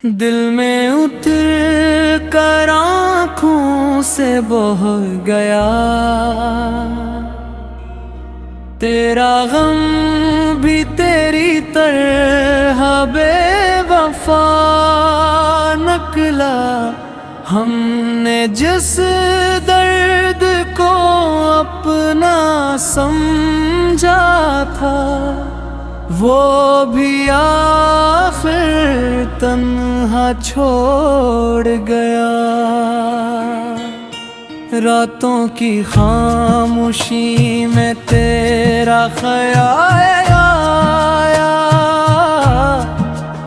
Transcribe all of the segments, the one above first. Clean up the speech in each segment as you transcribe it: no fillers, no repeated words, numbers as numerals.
दिल में उतर कर आँखों से बह गया, तेरा गम भी तेरी तरह बेवफा निकला। हमने जिस दर्द को अपना समझा था, वो भी आखिर तन्हा छोड़ गया। रातों की खामोशी में तेरा ख्याल आया,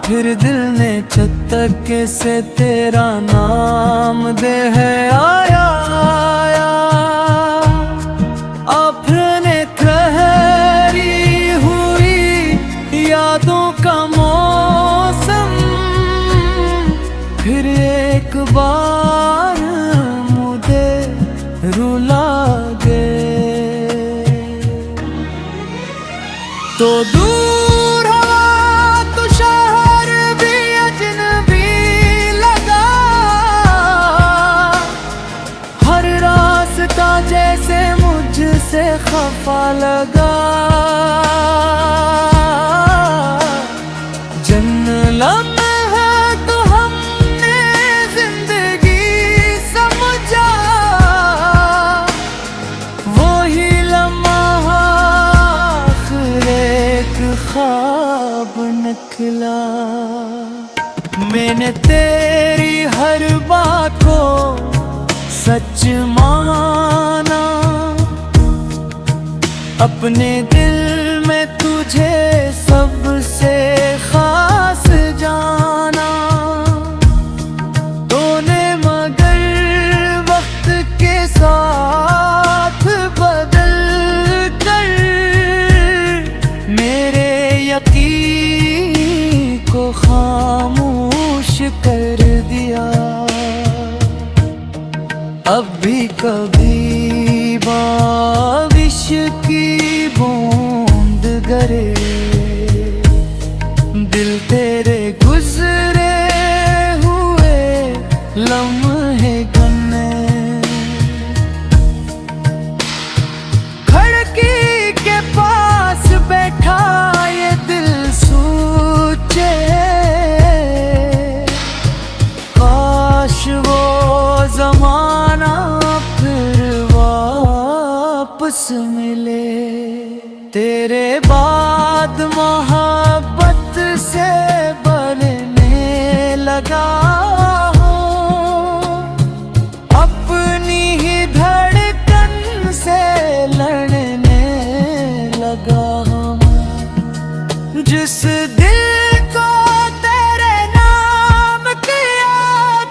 फिर दिल ने चटके से तेरा नाम दे है आया। अपने ठहरी हुई यादों का मौसम फिर एक बार मुझे रुला दे। तो दूर हवा तो शहर भी अजनबी लगा, हर रास्ता जैसे मुझसे खफा लगा। ख्वाब निकला, मैंने तेरी हर बात को सच माना, अपने दिल में तुझे सबसे खास जाना। तूने मगर वक्त के साथ बदल कर मेरे यकीन को खामोश कर दिया। अब भी कभी बारिश की बूंद गिरे, दिल तेरे गुजरे हुए लम्हे गने। खिड़की के पास बैठा ये दिल सोचे, काश वो जमाना फिर वापस मिले। तेरे बाद मोहब्बत से बढ़ने लगा हूँ, अपनी ही धड़कन से लड़ने लगा हूँ। जिस दिल को तेरे नाम किया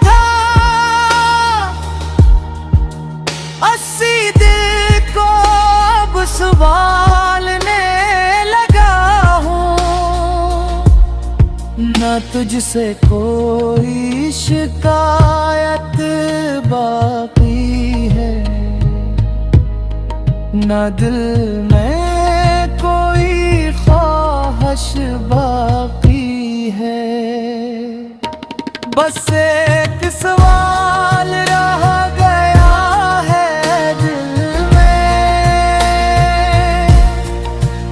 था, 80 दिल को अब संभालने लगा हूँ। ना तुझसे कोई शिकायत बाकी है, ना दिल में कोई ख्वाहिश बाकी है। बस एक सवाल रह गया है दिल में,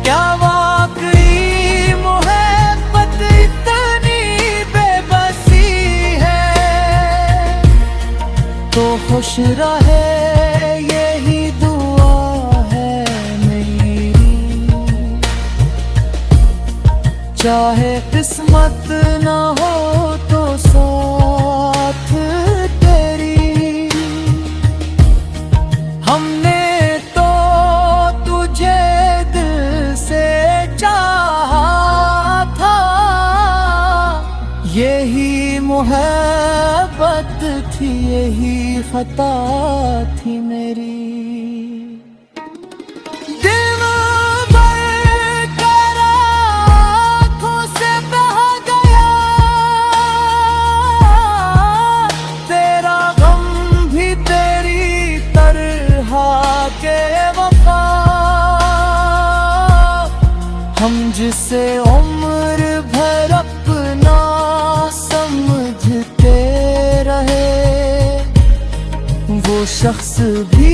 क्या वाकई मोहब्बत इतनी बेबसी है? तो खुश रहे यही दुआ है मेरी, चाहे किस्मत न हो तो साथ तेरी। हमने तो तुझे दिल से चाहा था, यही मोहब्बत थी, यही खता थी मेरी। हम जिसे उम्र भर अपना समझ शख्स भी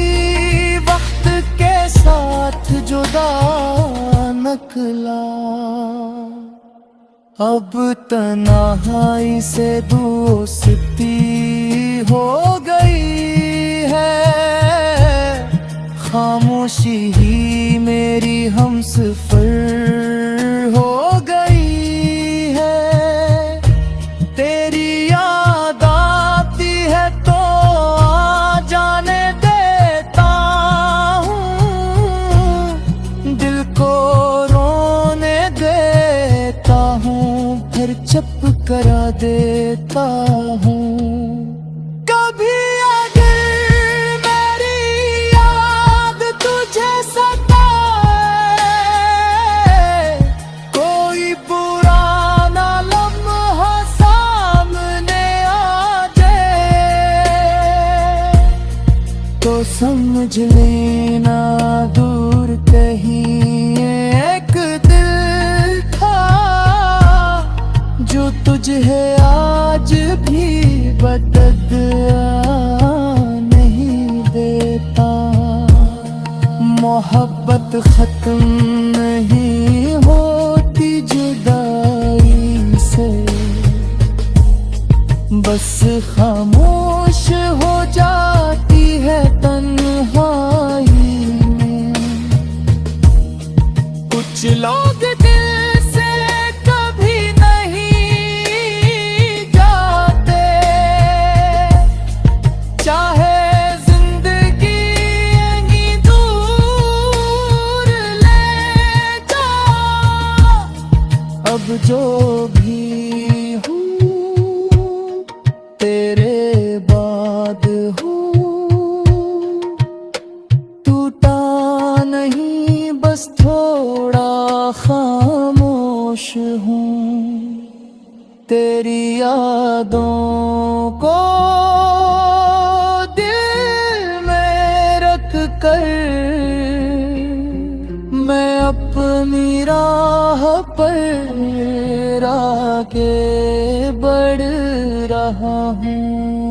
वक्त के साथ जुदा निकला। अब तन्हाई से दोस्ती हो गई है, खामोशी ही मेरी हमसफर हो गई है। तेरी याद आती है तो आ जाने देता हूँ, दिल को रोने देता हूँ, फिर चुप करा देता हूँ। कभी अगर मेरी याद तुझे सताए, कोई पुराना लम्हा सामने आ जाए, तो समझ लेना दूर कहीं एक दिल था, जो तुझे आज भी बदला नहीं देता। मोहब्बत खत्म नहीं होती जुदाई से, बस खामोश हो जाती है तन्हाई में। कुछ लोग दिल से कभी नहीं जाते, चाहे जिंदगी यहीं दूर ले जा। अब जो भी हूँ तेरे बाद हूँ, टूटा नहीं बस थोड़ा खामोश हूँ। तेरी यादों को दिल में रख कर मैं अपनी राह पर आगे बढ़ रहा हूँ।